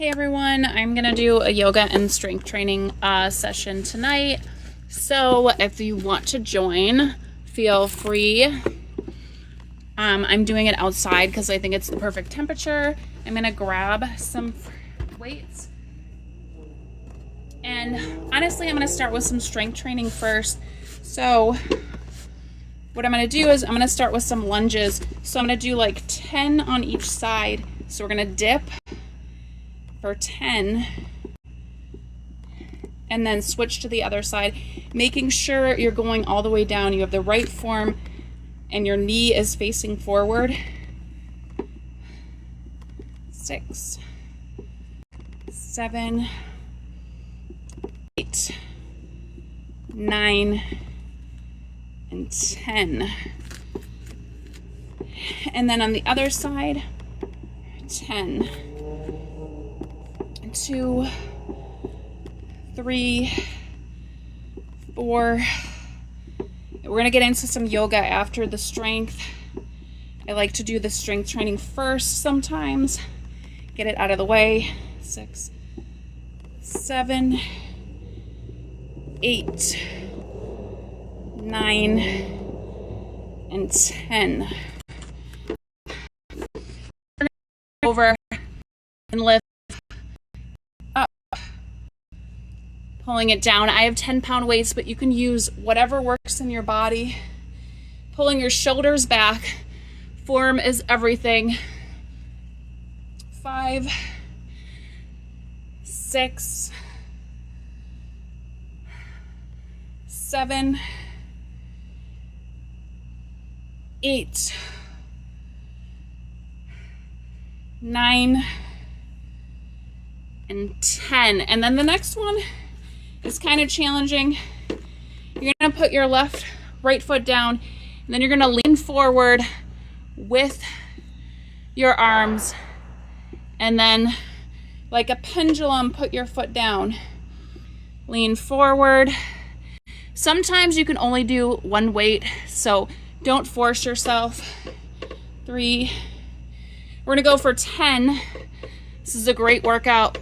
Hey everyone, I'm gonna do a yoga and strength training session tonight. So if you want to join, feel free. I'm doing it outside because I think it's the perfect temperature. I'm gonna grab some weights. And honestly, I'm gonna start with some strength training first. So what I'm gonna do is I'm gonna start with some lunges. So I'm gonna do like 10 on each side. So we're gonna dip for 10 and then switch to the other side, making sure you're going all the way down. You have the right form and your knee is facing forward. 6, 7, 8, 9, and 10. And then on the other side, 10, 2, 3, 4. We're going to get into some yoga after the strength. I like to do the strength training first sometimes. Get it out of the way. 6, 7, 8, 9, and 10. Over and lift up. Pulling it down. I have 10-pound weights, but you can use whatever works in your body. Pulling your shoulders back. Form is everything. 5, 6, 7, 8, 9, and 10. And then the next one is kind of challenging. You're gonna put your right foot down, and then you're gonna lean forward with your arms, and then like a pendulum, put your foot down. Lean forward. Sometimes you can only do one weight, so don't force yourself. 3. We're gonna go for 10. This is a great workout.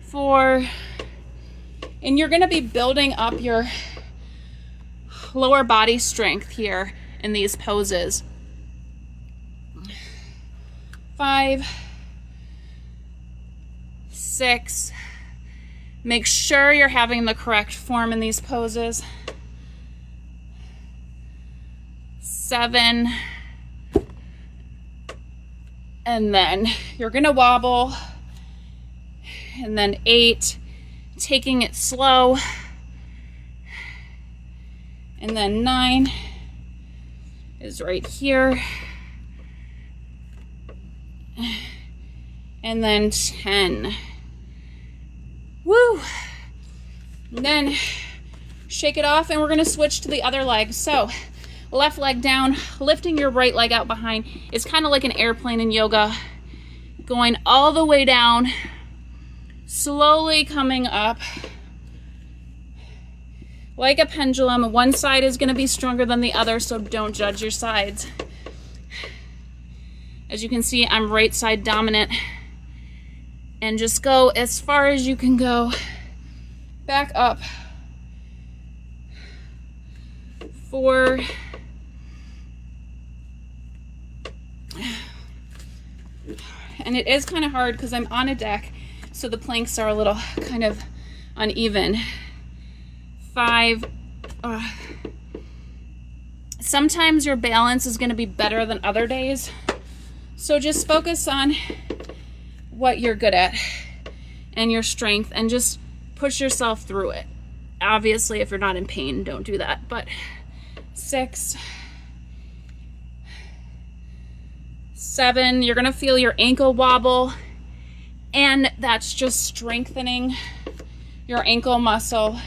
4. And you're gonna be building up your lower body strength here in these poses. 5, 6. Make sure you're having the correct form in these poses. 7. And then you're gonna wobble. And then 8, taking it slow. And then 9 is right here. And then 10. Woo! And then shake it off, and we're gonna switch to the other leg. So left leg down, lifting your right leg out behind. It's kind of like an airplane in yoga. Going all the way down, slowly coming up. Like a pendulum, one side is gonna be stronger than the other, so don't judge your sides. As you can see, I'm right side dominant. And just go as far as you can go. Back up. 4. And it is kind of hard because I'm on a deck, so the planks are a little kind of uneven. 5. Sometimes your balance is going to be better than other days, so just focus on what you're good at and your strength, and just push yourself through it. Obviously, if you're not in pain, don't do that. But 6, 7, you're gonna feel your ankle wobble, and that's just strengthening your ankle muscle.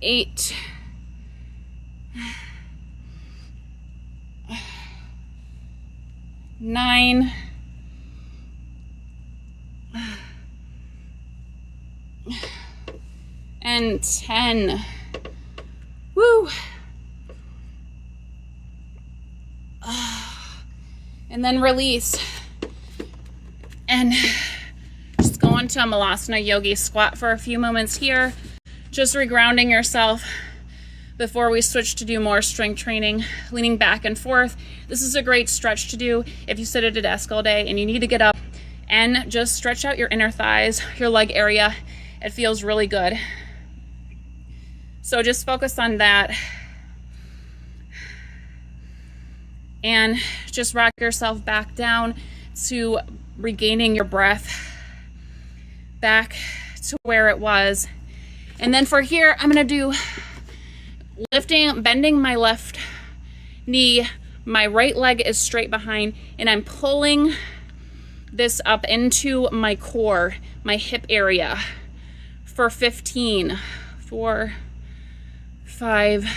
8, 9, and 10. Woo! And then release. into a Malasana Yogi squat for a few moments here, just regrounding yourself before we switch to do more strength training, leaning back and forth. This is a great stretch to do if you sit at a desk all day and you need to get up and just stretch out your inner thighs, your leg area. It feels really good. So just focus on that. And just rock yourself back down to regaining your breath back to where it was. And then for here, I'm gonna do bending my left knee. My right leg is straight behind, and I'm pulling this up into my core, my hip area for 15. 4, 5,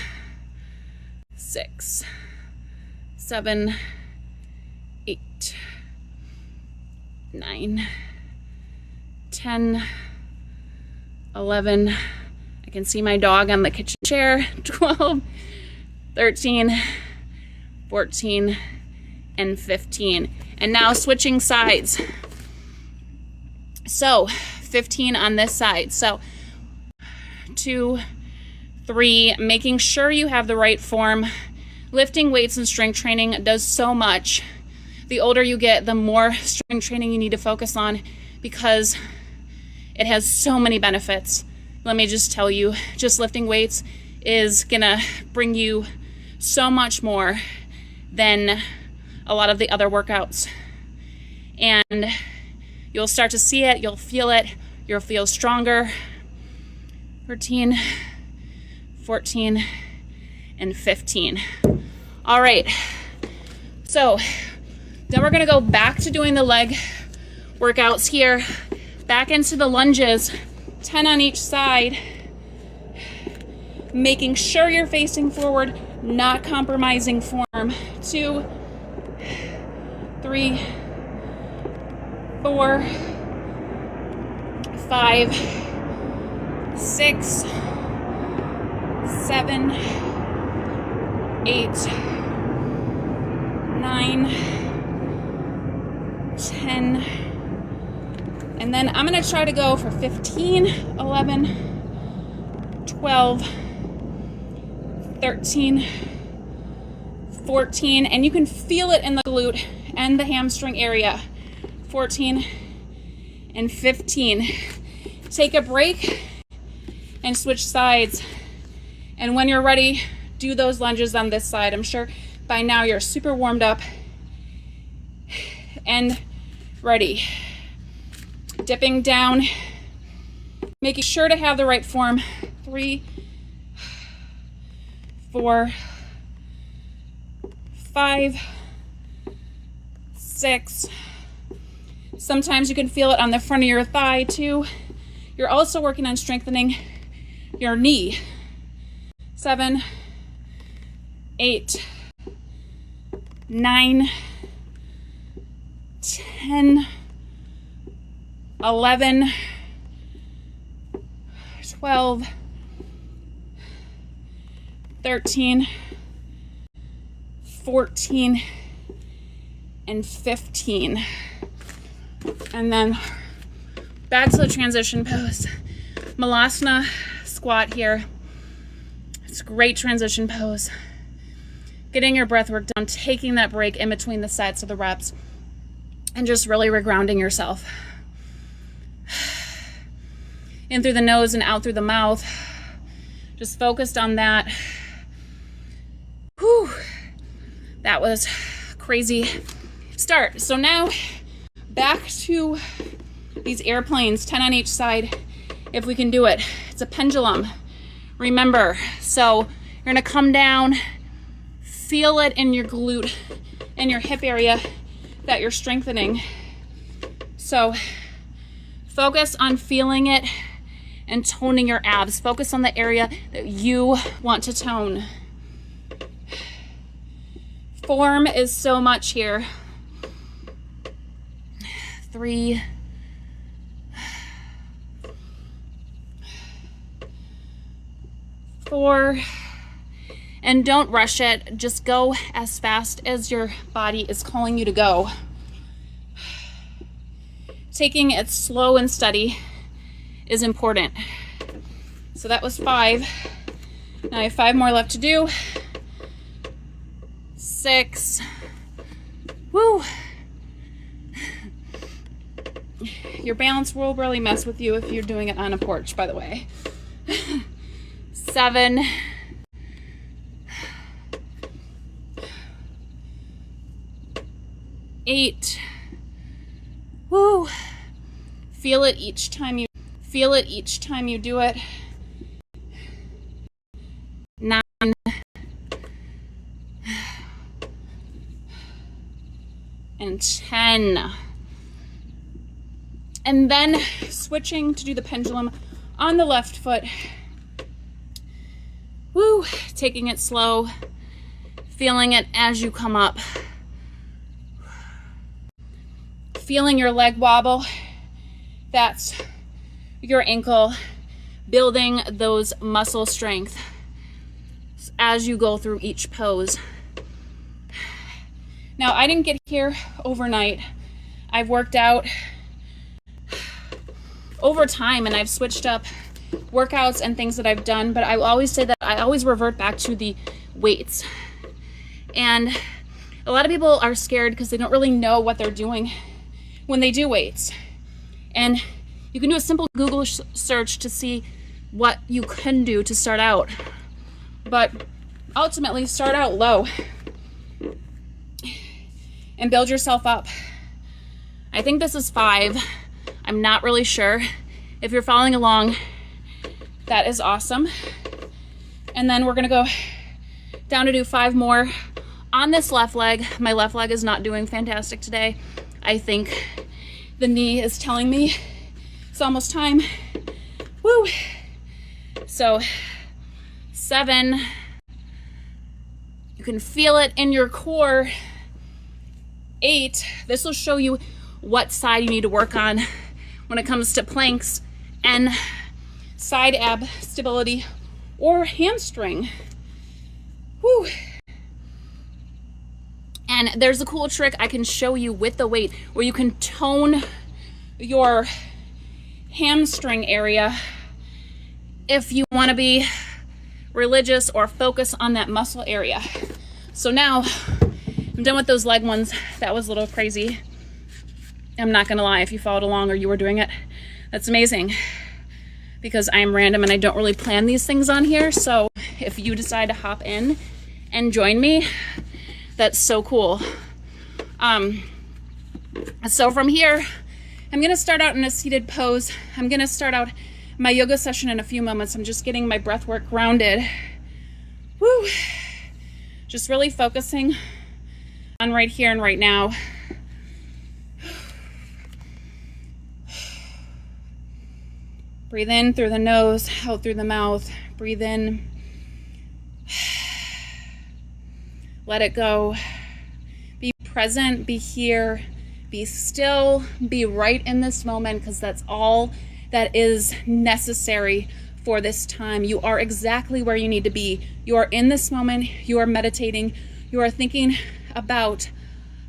6, 7, 8, 9, 10, 11. I can see my dog on the kitchen chair. 12, 13, 14, and 15. And now switching sides. So 15 on this side. So 2, 3, making sure you have the right form. Lifting weights and strength training does so much. The older you get, the more strength training you need to focus on, because it has so many benefits. Let me just tell you, just lifting weights is gonna bring you so much more than a lot of the other workouts. And you'll start to see it, you'll feel it, you'll feel stronger. 13, 14, and 15. All right, so then we're gonna go back to doing the leg workouts here, back into the lunges, 10 on each side, making sure you're facing forward, not compromising form. 2, 3, 4, 5, 6, 7, 8, 9, 10, and then I'm gonna try to go for 15, 11, 12, 13, 14, and you can feel it in the glute and the hamstring area. 14 and 15. Take a break and switch sides. And when you're ready, do those lunges on this side. I'm sure by now you're super warmed up and ready. Dipping down, making sure to have the right form. 3, 4, 5, 6. Sometimes you can feel it on the front of your thigh too. You're also working on strengthening your knee. 7, 8, 9, 10, 11, 12, 13, 14, and 15. And then back to the transition pose. Malasana squat here. It's a great transition pose. Getting your breath work done, taking that break in between the sets of the reps, and just really regrounding yourself. In through the nose and out through the mouth. Just focused on that. Whew. That was crazy start. So now back to these airplanes, 10 on each side, if we can do it. It's a pendulum, remember. So you're gonna come down, feel it in your glute and your hip area that you're strengthening. So focus on feeling it and toning your abs. Focus on the area that you want to tone. Form is so much here. 3, 4, and don't rush it. Just go as fast as your body is calling you to go. taking it slow and steady is important. So that was 5. Now I have 5 more left to do. 6. Woo! Your balance will really mess with you if you're doing it on a porch, by the way. 7. 8. Woo! Feel it each time you do it. 9. And 10. And then switching to do the pendulum on the left foot. Woo! Taking it slow, feeling it as you come up. Feeling your leg wobble. That's your ankle building those muscle strength as you go through each pose. Now, I didn't get here overnight. I've worked out over time and I've switched up workouts and things that I've done, but I always say that I always revert back to the weights. And a lot of people are scared because they don't really know what they're doing when they do weights. And you can do a simple Google search to see what you can do to start out. But ultimately, start out low and build yourself up. I think this is 5. I'm not really sure. If you're following along, that is awesome. And then we're gonna go down to do 5 more on this left leg. My left leg is not doing fantastic today. I think the knee is telling me it's almost time. Woo! So 7. You can feel it in your core. 8. This will show you what side you need to work on when it comes to planks and side ab stability or hamstring. Woo! And there's a cool trick I can show you with the weight where you can tone your hamstring area if you want to be religious or focus on that muscle area. So now I'm done with those leg ones. That was a little crazy. I'm not gonna lie, if you followed along or you were doing it, that's amazing, because I'm random and I don't really plan these things on here. So if you decide to hop in and join me, that's so cool. So from here, I'm gonna start out in a seated pose. I'm gonna start out my yoga session in a few moments. I'm just getting my breath work grounded. Woo! Just really focusing on right here and right now. Breathe in through the nose, out through the mouth. Breathe in. Let it go. Be present, be here, be still, be right in this moment, because that's all that is necessary for this time. You are exactly where you need to be. You are in this moment, you are meditating, you are thinking about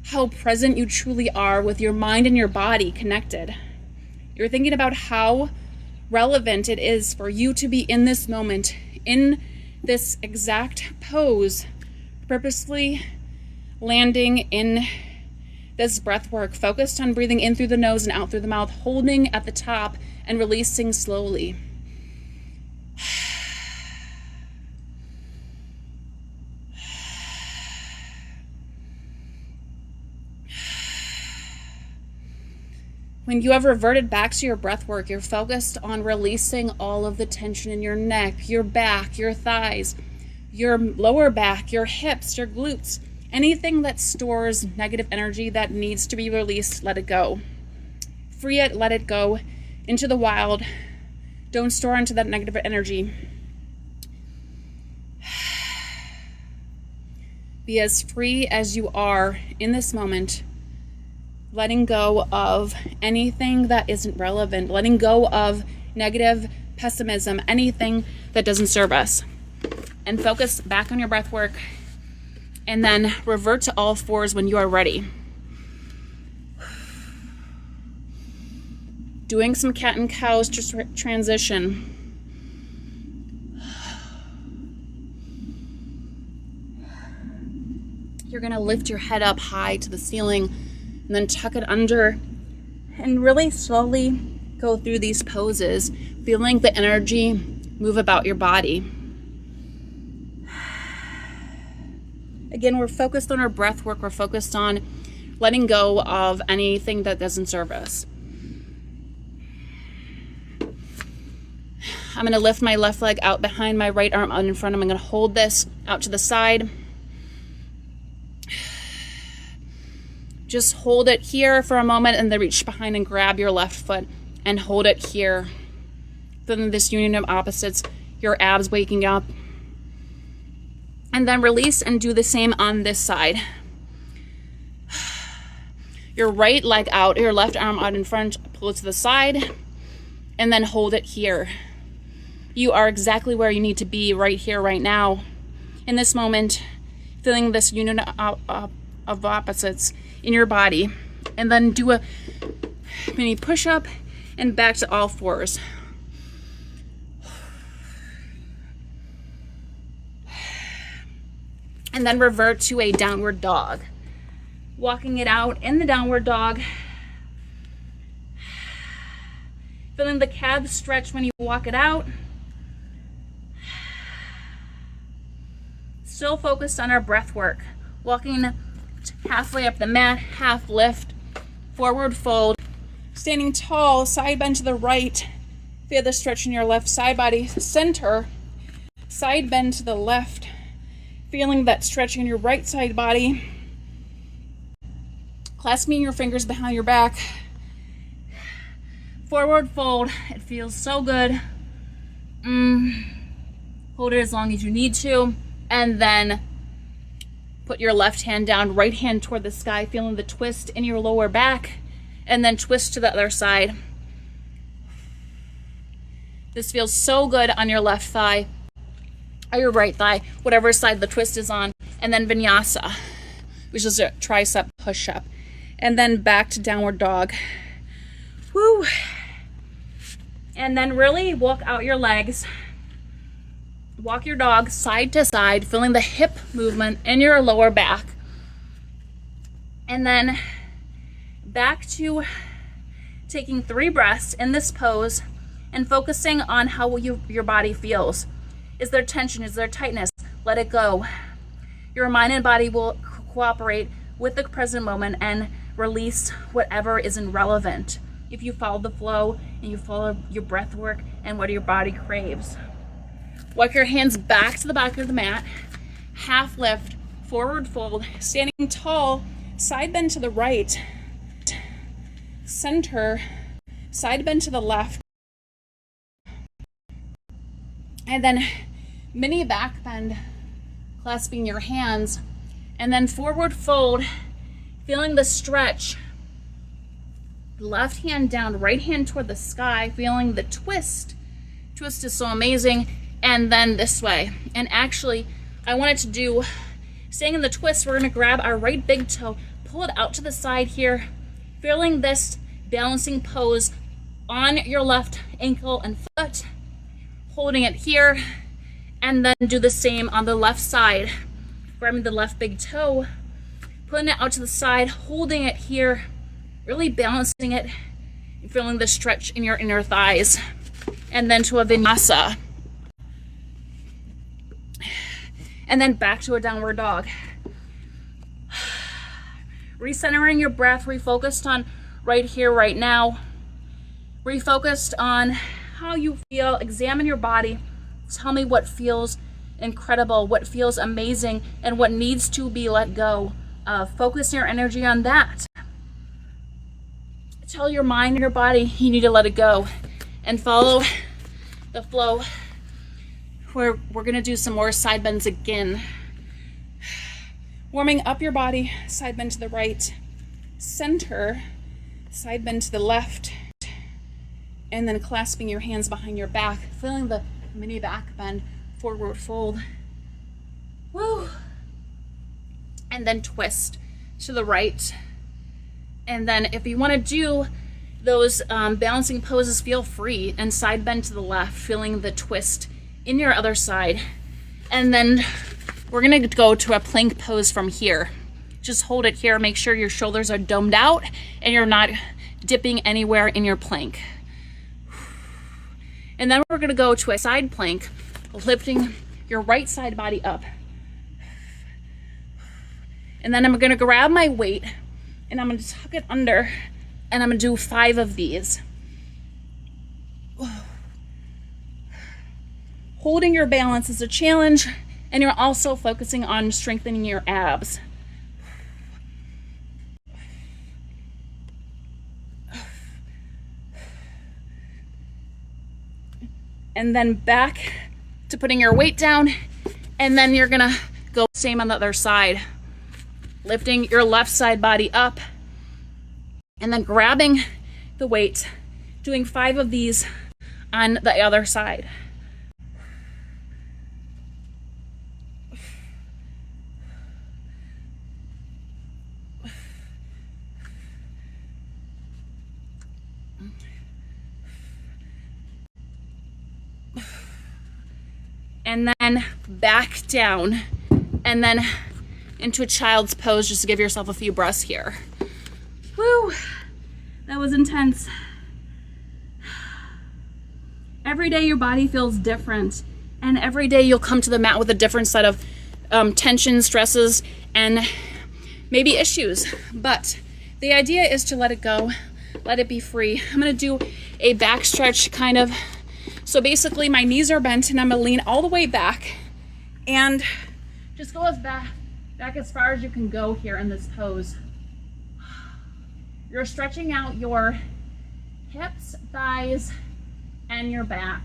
how present you truly are with your mind and your body connected. You're thinking about how relevant it is for you to be in this moment, in this exact pose, purposely landing in this breath work, focused on breathing in through the nose and out through the mouth, holding at the top and releasing slowly. When you have reverted back to your breath work, you're focused on releasing all of the tension in your neck, your back, your thighs, your lower back, your hips, your glutes, anything that stores negative energy that needs to be released, let it go. Free it, let it go into the wild. Don't store onto that negative energy. Be as free as you are in this moment, letting go of anything that isn't relevant, letting go of negative pessimism, anything that doesn't serve us. And focus back on your breath work, and then revert to all fours when you are ready. Doing some cat and cows to transition. You're gonna lift your head up high to the ceiling and then tuck it under and really slowly go through these poses, feeling the energy move about your body. Again, we're focused on our breath work. We're focused on letting go of anything that doesn't serve us. I'm gonna lift my left leg out behind my right arm out in front. I'm gonna hold this out to the side. Just hold it here for a moment and then reach behind and grab your left foot and hold it here. Then this union of opposites, your abs waking up. And then release and do the same on this side. Your right leg out, your left arm out in front, pull it to the side, and then hold it here. You are exactly where you need to be right here, right now. In this moment, feeling this union of opposites in your body. And then do a mini push-up and back to all fours. And then revert to a downward dog. Walking it out in the downward dog. Feeling the calves stretch when you walk it out. Still focused on our breath work. Walking halfway up the mat, half lift, forward fold. Standing tall, side bend to the right. Feel the stretch in your left side body. Center, side bend to the left. Feeling that stretching in your right side body. Clasping your fingers behind your back. Forward fold. It feels so good. Hold it as long as you need to. And then put your left hand down, right hand toward the sky, feeling the twist in your lower back. And then twist to the other side. This feels so good on your left thigh. Or your right thigh, whatever side the twist is on. And then vinyasa, which is a tricep push-up. And then back to downward dog. Woo! And then really walk out your legs. Walk your dog side to side, feeling the hip movement in your lower back. And then back to taking 3 breaths in this pose and focusing on how your body feels. Is there tension? Is there tightness? Let it go. Your mind and body will cooperate with the present moment and release whatever isn't relevant. If you follow the flow and you follow your breath work and what your body craves. Walk your hands back to the back of the mat. Half lift, forward fold, standing tall, side bend to the right. Center, side bend to the left. And then mini back bend, clasping your hands. And then forward fold, feeling the stretch. Left hand down, right hand toward the sky, feeling the twist. Twist is so amazing. And then this way. And actually, I wanted to do, staying in the twist, we're gonna grab our right big toe, pull it out to the side here, feeling this balancing pose on your left ankle and foot, holding it here, and then do the same on the left side. Grabbing the left big toe, putting it out to the side, holding it here, really balancing it, feeling the stretch in your inner thighs. And then to a vinyasa. And then back to a downward dog. Recentering your breath, refocused on right here, right now. Refocused on how you feel. Examine your body. Tell me what feels incredible, what feels amazing, and what needs to be let go. Focus your energy on that. Tell your mind and your body you need to let it go. And follow the flow. We're gonna do some more side bends again. Warming up your body, side bend to the right, center, side bend to the left, and then clasping your hands behind your back, feeling the mini back bend, forward fold. Woo! And then twist to the right. And then if you wanna do those balancing poses feel free, and side bend to the left, feeling the twist in your other side. And then we're gonna go to a plank pose from here. Just hold it here, make sure your shoulders are domed out and you're not dipping anywhere in your plank. And then we're gonna go to a side plank, lifting your right side body up. And then I'm gonna grab my weight and I'm gonna tuck it under, and I'm gonna do 5 of these. Holding your balance is a challenge, and you're also focusing on strengthening your abs. And then back to putting your weight down, and then you're gonna go same on the other side. Lifting your left side body up, and then grabbing the weight, doing 5 of these on the other side. And then back down, and then into a child's pose, just to give yourself a few breaths here. Woo, that was intense. Every day your body feels different, and every day you'll come to the mat with a different set of tension, stresses, and maybe issues. But the idea is to let it go, let it be free. I'm gonna do a back stretch kind of. So basically my knees are bent and I'm gonna lean all the way back and just go as back as far as you can go here in this pose. You're stretching out your hips, thighs, and your back.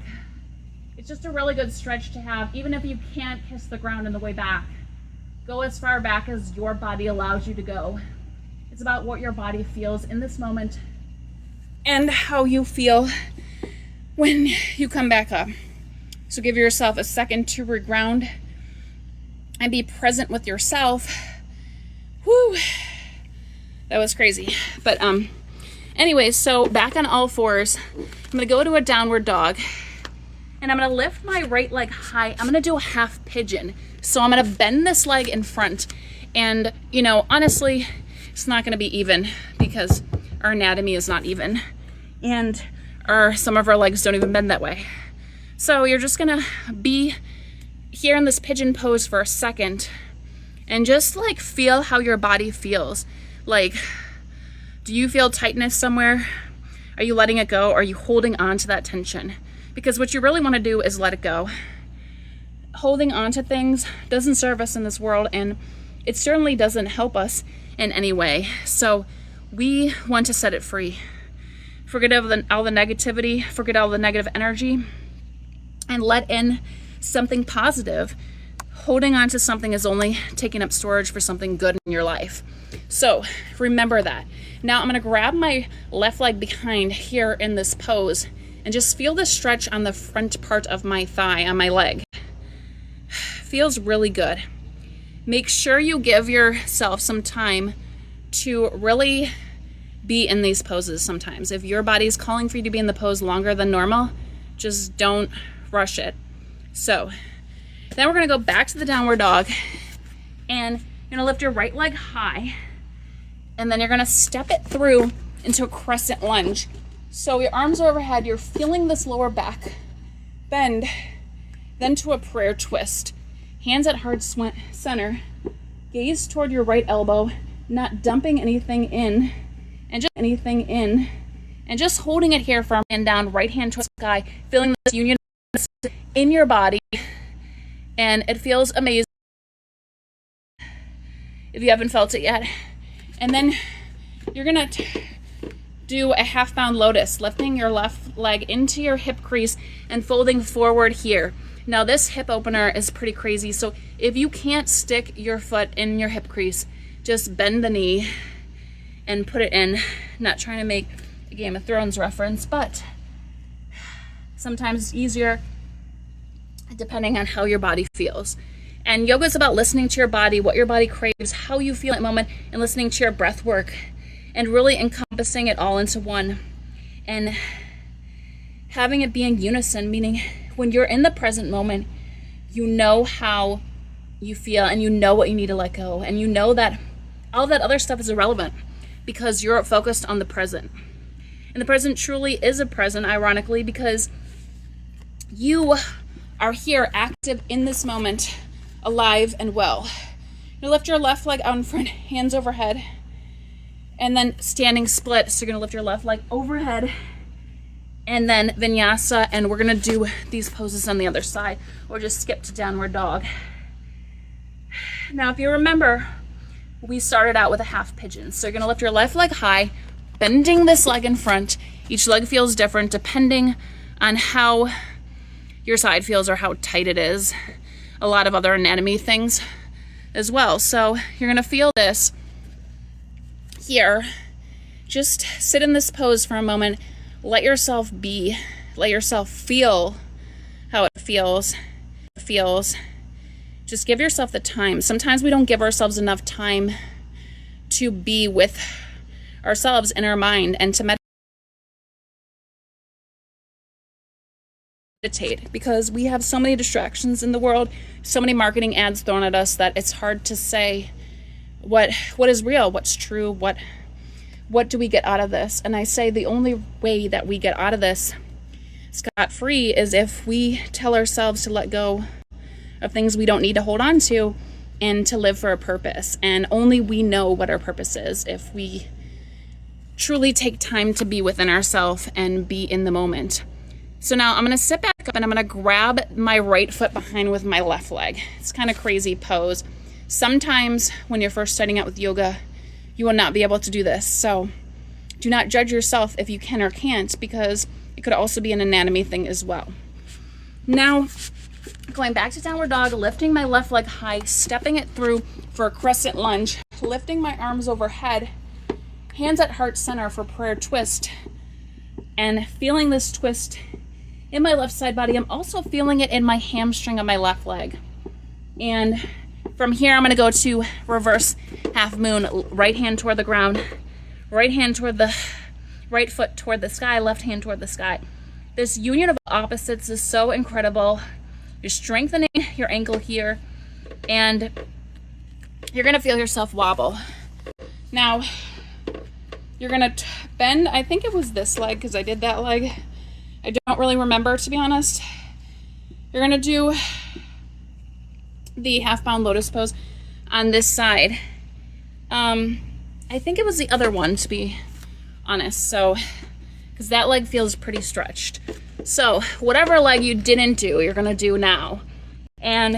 It's just a really good stretch to have, even if you can't kiss the ground on the way back. Go as far back as your body allows you to go. It's about what your body feels in this moment and how you feel when you come back up. So give yourself a second to reground and be present with yourself. Whew, that was crazy. But anyways, so back on all fours, I'm gonna go to a downward dog, and I'm gonna lift my right leg high. I'm gonna do a half pigeon. So I'm gonna bend this leg in front, and you know, honestly, it's not gonna be even because our anatomy is not even, and some of our legs don't even bend that way. So you're just gonna be here in this pigeon pose for a second and just like feel how your body feels. Like, do you feel tightness somewhere? Are you letting it go? Are you holding on to that tension? Because what you really want to do is let it go. Holding on to things doesn't serve us in this world, and it certainly doesn't help us in any way. So we want to set it free. Forget all the negativity, forget all the negative energy, and let in something positive. Holding on to something is only taking up storage for something good in your life. So remember that. Now I'm gonna grab my left leg behind here in this pose and just feel the stretch on the front part of my thigh, on my leg. Feels really good. Make sure you give yourself some time to really be in these poses sometimes. If your body's calling for you to be in the pose longer than normal, just don't rush it. So then we're gonna go back to the downward dog, and you're gonna lift your right leg high, and then you're gonna step it through into a crescent lunge. So your arms are overhead, you're feeling this lower back bend, then to a prayer twist. Hands at heart center, gaze toward your right elbow, not dumping anything in, and just holding it here firm and down, right hand towards the sky, feeling this union in your body, and it feels amazing if you haven't felt it yet. And then you're gonna do a half bound lotus, lifting your left leg into your hip crease and folding forward here. Now this hip opener is pretty crazy, so if you can't stick your foot in your hip crease, just bend the knee and put it in. Not trying to make a Game of Thrones reference, but sometimes it's easier depending on how your body feels. And yoga is about listening to your body, what your body craves, how you feel at the moment, and listening to your breath work, and really encompassing it all into one. and having it be in unison, meaning when you're in the present moment, you know how you feel and you know what you need to let go, and you know that all that other stuff is irrelevant because you're focused on the present. And the present truly is a present, ironically, because you are here, active in this moment, alive and well. You lift your left leg out in front, hands overhead, and then standing split. So you're gonna lift your left leg overhead, and then vinyasa, and we're gonna do these poses on the other side, or just skip to downward dog. Now, if you remember, we started out with a half pigeon. So you're gonna lift your left leg high, bending this leg in front. Each leg feels different depending on how your side feels or how tight it is. A lot of other anatomy things as well. So you're gonna feel this here. Just sit in this pose for a moment. Let yourself be. Let yourself feel how it feels. Just give yourself the time. Sometimes we don't give ourselves enough time to be with ourselves in our mind and to meditate, because we have so many distractions in the world, so many marketing ads thrown at us, that it's hard to say what is real, what's true, what do we get out of this. And I say the only way that we get out of this scot-free is if we tell ourselves to let go of things we don't need to hold on to and to live for a purpose. And only we know what our purpose is if we truly take time to be within ourselves and be in the moment. So now I'm gonna sit back up and I'm gonna grab my right foot behind with my left leg. It's kind of crazy pose. Sometimes when you're first starting out with yoga, you will not be able to do this. So do not judge yourself if you can or can't, because it could also be an anatomy thing as well. Now, going back to downward dog, lifting my left leg high, stepping it through for a crescent lunge, lifting my arms overhead, hands at heart center for prayer twist, and feeling this twist in my left side body. I'm also feeling it in my hamstring of my left leg. And from here, I'm gonna go to reverse half moon, right hand toward the ground, right hand toward the right foot toward the sky, left hand toward the sky. This union of opposites is so incredible. You're strengthening your ankle here, and you're gonna feel yourself wobble. Now, you're gonna bend, I think it was this leg because I did that leg. I don't really remember, to be honest. You're gonna do the half bound lotus pose on this side. I think it was the other one, to be honest. So, because that leg feels pretty stretched. So whatever leg you didn't do, you're gonna do now. And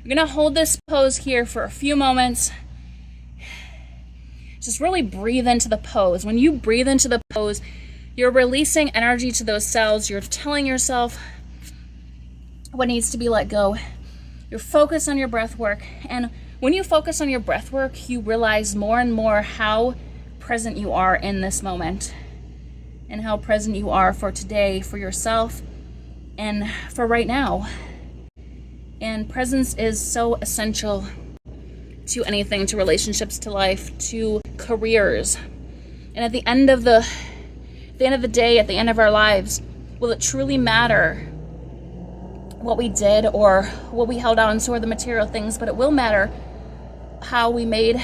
you're gonna hold this pose here for a few moments. Just really breathe into the pose. When you breathe into the pose, you're releasing energy to those cells. You're telling yourself what needs to be let go. You're focused on your breath work. And when you focus on your breath work, you realize more and more how present you are in this moment, and how present you are for today, for yourself, and for right now. And presence is so essential to anything, to relationships, to life, to careers. And at the end of the day, at the end of our lives, will it truly matter what we did or what we held on to or the material things? But it will matter how we made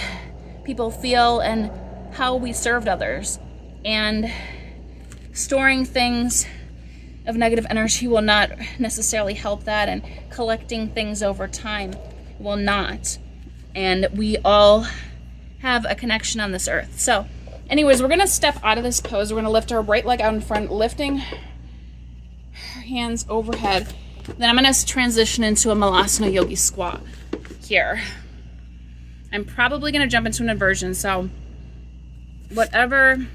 people feel and how we served others. And storing things of negative energy will not necessarily help that, and collecting things over time will not. And we all have a connection on this earth. So anyways, we're gonna step out of this pose. We're gonna lift our right leg out in front, lifting our hands overhead. Then I'm gonna transition into a Malasana Yogi squat here. I'm probably gonna jump into an inversion, so whatever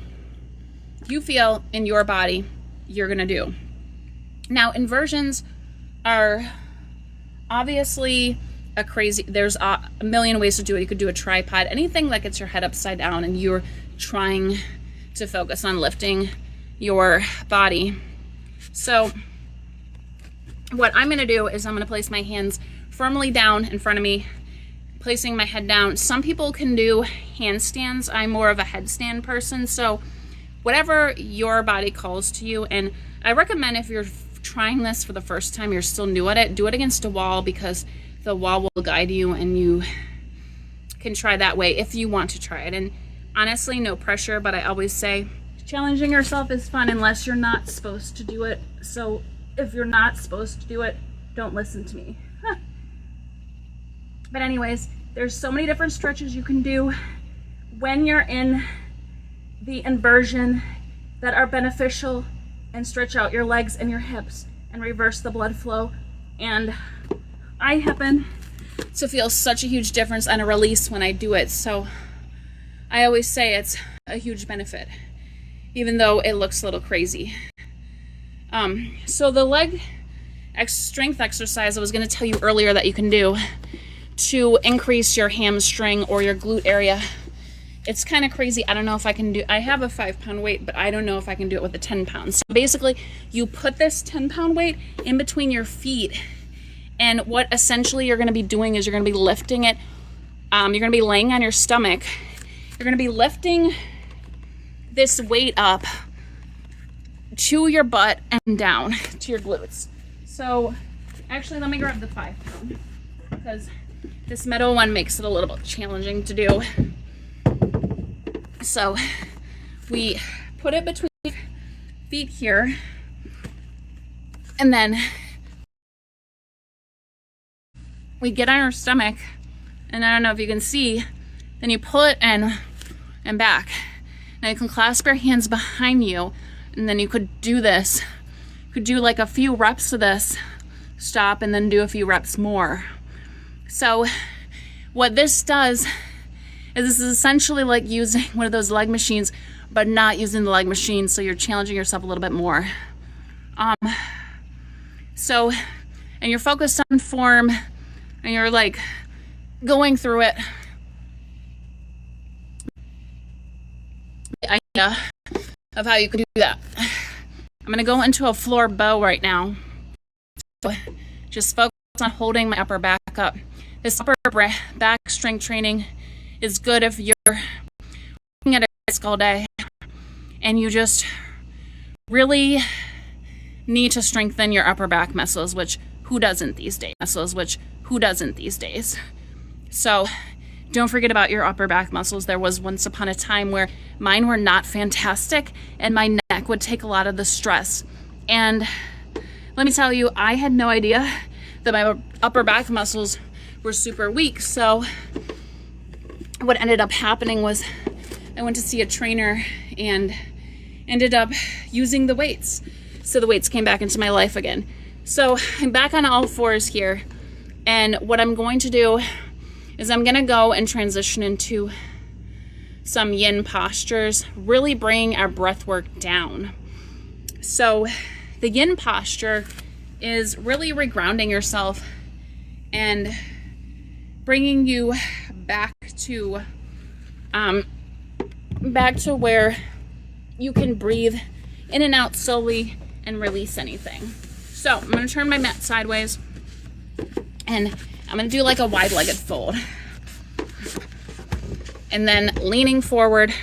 you feel in your body, you're gonna do. Now, inversions are obviously there's a million ways to do it. You could do a tripod, anything that gets your head upside down and you're trying to focus on lifting your body. So what I'm gonna do is I'm gonna place my hands firmly down in front of me, placing my head down. Some people can do handstands. I'm more of a headstand person, so whatever your body calls to you. And I recommend, if you're trying this for the first time, you're still new at it, do it against a wall, because the wall will guide you and you can try that way if you want to try it. And honestly, no pressure, but I always say challenging yourself is fun unless you're not supposed to do it. So if you're not supposed to do it, don't listen to me. But anyways, there's so many different stretches you can do when you're in the inversion that are beneficial and stretch out your legs and your hips and reverse the blood flow. And I happen to feel such a huge difference and a release when I do it. So I always say it's a huge benefit, even though it looks a little crazy. So the leg strength exercise I was going to tell you earlier that you can do to increase your hamstring or your glute area. It's kind of crazy. I don't know if I can do, I have a 5-pound weight, but I don't know if I can do it with a 10 pounds. So basically you put this 10-pound weight in between your feet, and what essentially you're going to be doing is you're going to be lifting it. You're going to be laying on your stomach. You're going to be lifting this weight up to your butt and down to your glutes. So actually, let me grab the 5-pound, because this metal one makes it a little bit challenging to do. So we put it between feet here, and then we get on our stomach, and I don't know if you can see, then you pull it in and back. Now you can clasp your hands behind you, and then you could do this. You could do like a few reps of this, stop, and then do a few reps more. So what this does is this is essentially like using one of those leg machines, but not using the leg machine, so you're challenging yourself a little bit more. And you're focused on form, and you're like going through it. The idea of how you could do that. I'm gonna go into a floor bow right now. So just focus on holding my upper back up. This upper back strength training is good if you're working at a desk all day and you just really need to strengthen your upper back muscles, which who doesn't these days? So don't forget about your upper back muscles. There was once upon a time where mine were not fantastic and my neck would take a lot of the stress. And let me tell you, I had no idea that my upper back muscles were super weak. So what ended up happening was I went to see a trainer and ended up using the weights. So the weights came back into my life again. So I'm back on all fours here. And what I'm going to do is I'm going to go and transition into some yin postures, really bring our breath work down. So the yin posture is really regrounding yourself and bringing you back to where you can breathe in and out slowly and release anything. So I'm going to turn my mat sideways, and I'm going to do like a wide-legged fold. And then leaning forward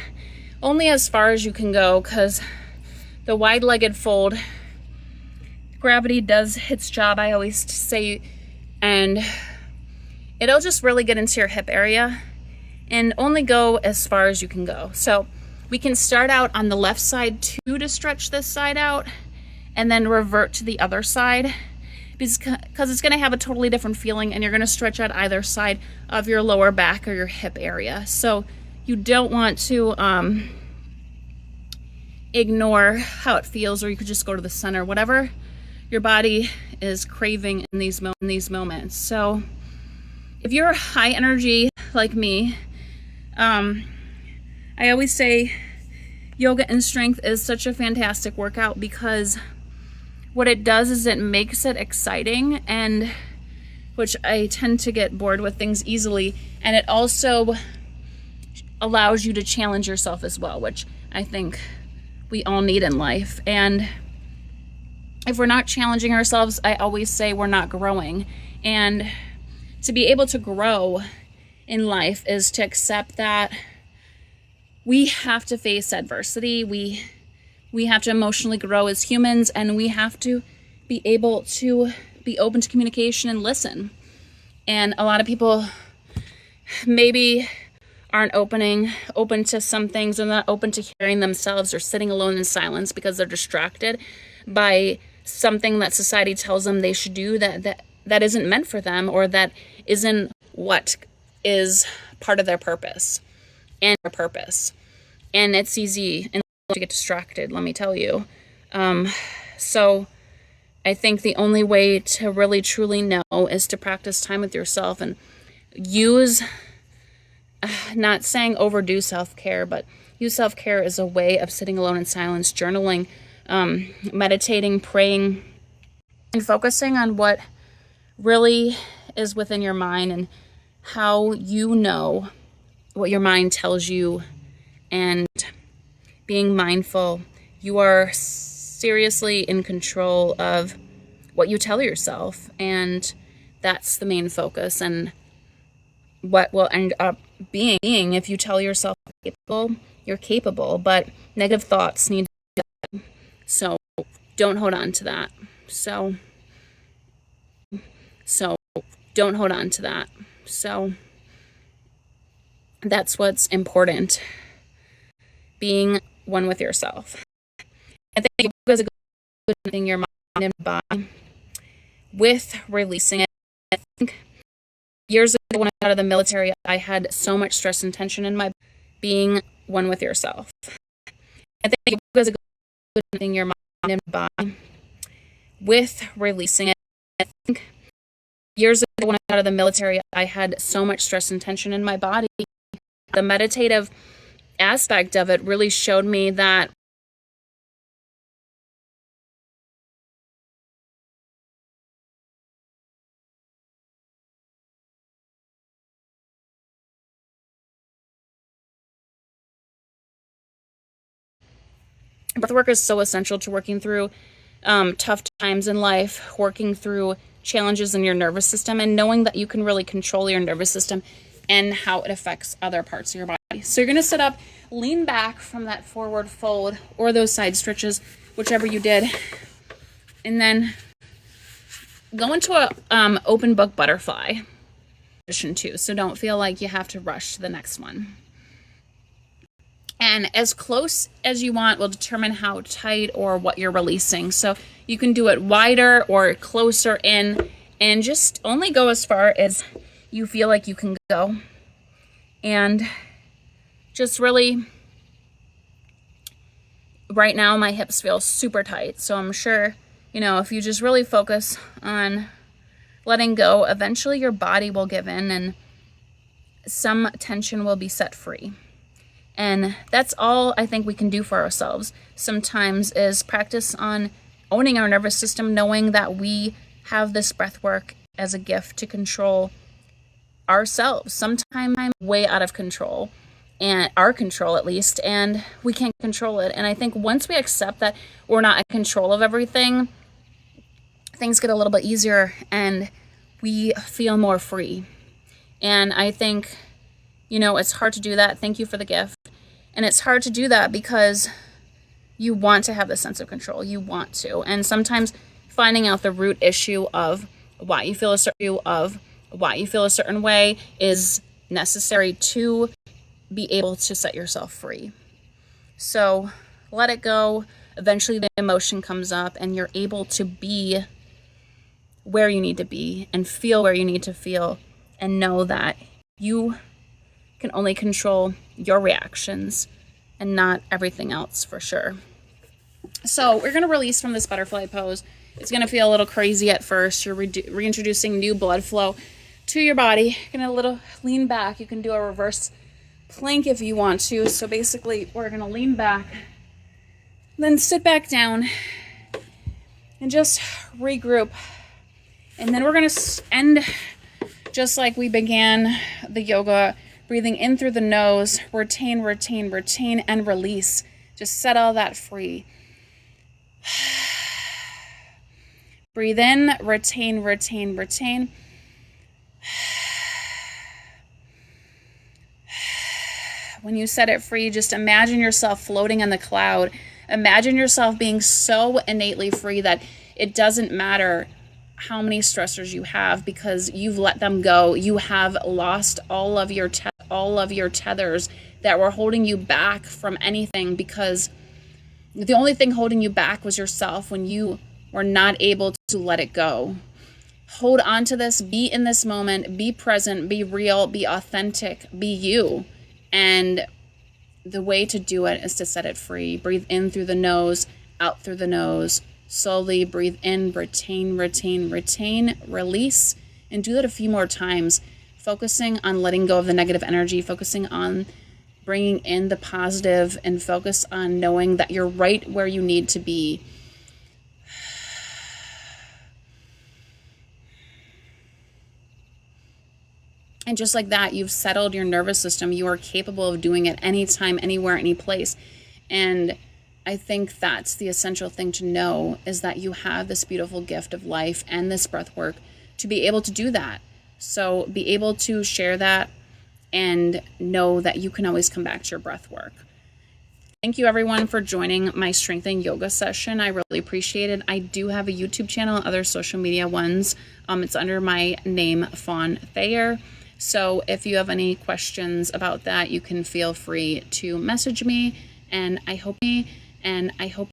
only as far as you can go, because the wide-legged fold, gravity does its job, I always say, and it'll just really get into your hip area, and only go as far as you can go. So we can start out on the left side too to stretch this side out, and then revert to the other side, because it's going to have a totally different feeling, and you're going to stretch out either side of your lower back or your hip area. So you don't want to ignore how it feels, or you could just go to the center, whatever your body is craving in these moments. So if you're high energy like me, I always say yoga and strength is such a fantastic workout, because what it does is it makes it exciting, and which I tend to get bored with things easily, and it also allows you to challenge yourself as well, which I think we all need in life. And if we're not challenging ourselves, I always say we're not growing. And to be able to grow in life is to accept that we have to face adversity. We have to emotionally grow as humans, and we have to be able to be open to communication and listen. And a lot of people maybe aren't open to some things, or not open to hearing themselves, or sitting alone in silence because they're distracted by something that society tells them they should do that isn't meant for them, or that isn't what is part of their purpose. And it's easy to get distracted, let me tell you. So I think the only way to really truly know is to practice time with yourself, and use, not saying overdo self-care, but use self-care as a way of sitting alone in silence, journaling, meditating, praying, and focusing on what really is within your mind, and how you know what your mind tells you, and being mindful. You are seriously in control of what you tell yourself, and that's the main focus. And what will end up being, if you tell yourself you're capable, but negative thoughts need to die. So don't hold on to that. So don't hold on to that. So that's what's important. Being one with yourself. I think yoga is a good thing, your mind and body, with releasing it. I think years ago when I got out of the military, I had so much stress and tension in my being one with yourself. I think yoga is a good thing, your mind and body, with releasing it. I think years ago when I got out of the military, I had so much stress and tension in my body. The meditative aspect of it really showed me that breathwork is so essential to working through tough times in life, working through challenges in your nervous system, and knowing that you can really control your nervous system and how it affects other parts of your body. So you're going to sit up, lean back from that forward fold or those side stretches, whichever you did, and then go into a open book butterfly position too. So don't feel like you have to rush to the next one. And as close as you want will determine how tight or what you're releasing. So you can do it wider or closer in, and just only go as far as you feel like you can go. And just really, right now my hips feel super tight. So I'm sure, if you just really focus on letting go, eventually your body will give in and some tension will be set free. And that's all I think we can do for ourselves sometimes, is practice on owning our nervous system, knowing that we have this breath work as a gift to control ourselves. Sometimes way out of control, and our control at least, and we can't control it. And I think once we accept that we're not in control of everything, things get a little bit easier and we feel more free. And I think, it's hard to do that. Thank you for the gift. And it's hard to do that because you want to have this sense of control. You want to. And sometimes finding out the root issue of why you feel a certain way is necessary to be able to set yourself free. So let it go. Eventually the emotion comes up and you're able to be where you need to be and feel where you need to feel, and know that you can only control your reactions and not everything else, for sure. So we're going to release from this butterfly pose. It's going to feel a little crazy at first. You're reintroducing new blood flow to your body. You're going to lean back. You can do a reverse plank if you want to. So basically we're going to lean back, then sit back down and just regroup. And then we're going to end just like we began the yoga, breathing in through the nose, retain, and release. Just set all that free. Breathe in, retain. when you set it free, just imagine yourself floating on the cloud. Imagine yourself being so innately free that it doesn't matter how many stressors you have, because you've let them go. You have lost all of your tethers that were holding you back from anything, because the only thing holding you back was yourself when you were not able to let it go. Hold on to this, be in this moment, be present, be real, be authentic, be you. And the way to do it is to set it free. Breathe in through the nose, out through the nose. Slowly breathe in, retain, release, and do that a few more times, focusing on letting go of the negative energy, focusing on bringing in the positive, and focus on knowing that you're right where you need to be. And just like that, you've settled your nervous system. You are capable of doing it anytime, anywhere, any place. And I think that's the essential thing to know, is that you have this beautiful gift of life and this breath work to be able to do that. So be able to share that and know that you can always come back to your breath work. Thank you everyone for joining my strengthening yoga session. I really appreciate it. I do have a YouTube channel and other social media ones. It's under my name, Fawn Thayer. So if you have any questions about that, you can feel free to message me, and I hope